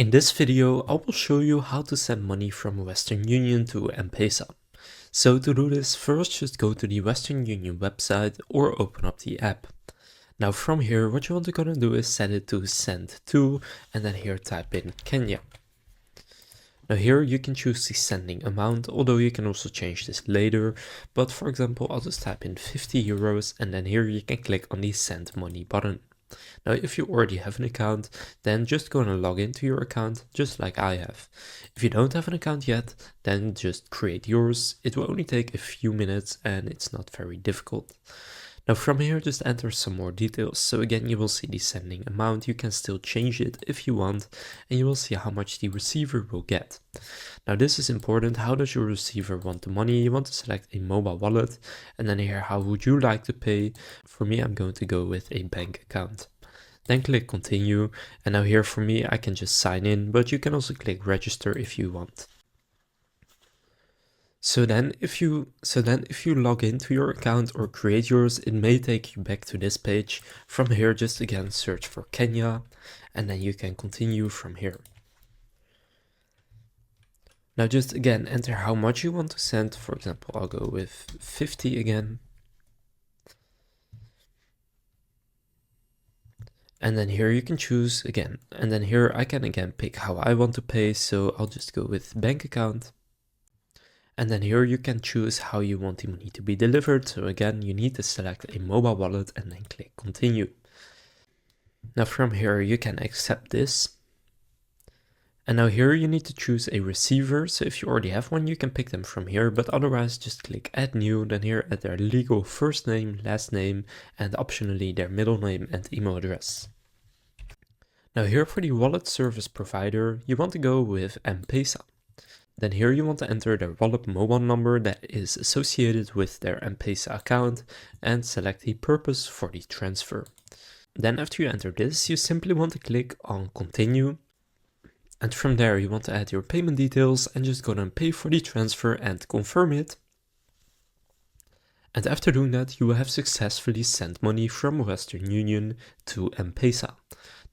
In this video, I will show you how to send money from Western Union to MPesa. So to do this, first just go to the Western Union website or open up the app. Now from here, what you want to gonna do is set it to send to, and then here type in Kenya. Now here you can choose the sending amount, although you can also change this later. But for example, I'll just type in 50 euros and then here you can click on the send money button. Now, if you already have an account, then just go and log into your account, just like I have. If you don't have an account yet, then just create yours. It will only take a few minutes and it's not very difficult. Now from here, just enter some more details. So again, you will see the sending amount. You can still change it if you want, and you will see how much the receiver will get. Now this is important. How does your receiver want the money? You want to select a mobile wallet, and then here, how would you like to pay? For me, I'm going to go with a bank account. Then click continue, and now here for me, I can just sign in, but you can also click register if you want. So then if you log into your account or create yours, it may take you back to this page. From here, just again search for Kenya, and then you can continue from here. Now just again enter how much you want to send. For example, I'll go with 50 again. And then here you can choose again, and then here I can again pick how I want to pay. So I'll just go with bank account. And then here you can choose how you want the money to be delivered. So again, you need to select a mobile wallet and then click continue. Now from here, you can accept this. And now here you need to choose a receiver. So if you already have one, you can pick them from here, but otherwise just click add new. Then here add their legal first name, last name, and optionally their middle name and email address. Now here for the wallet service provider, you want to go with MPesa. Then here you want to enter their wallet mobile number that is associated with their MPesa account and select the purpose for the transfer. Then after you enter this, you simply want to click on continue. And from there you want to add your payment details and just go and pay for the transfer and confirm it. And after doing that, you will have successfully sent money from Western Union to MPesa.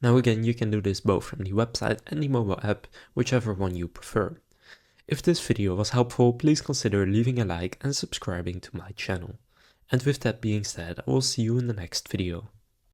Now again, you can do this both from the website and the mobile app, whichever one you prefer. If this video was helpful, please consider leaving a like and subscribing to my channel. And with that being said, I will see you in the next video.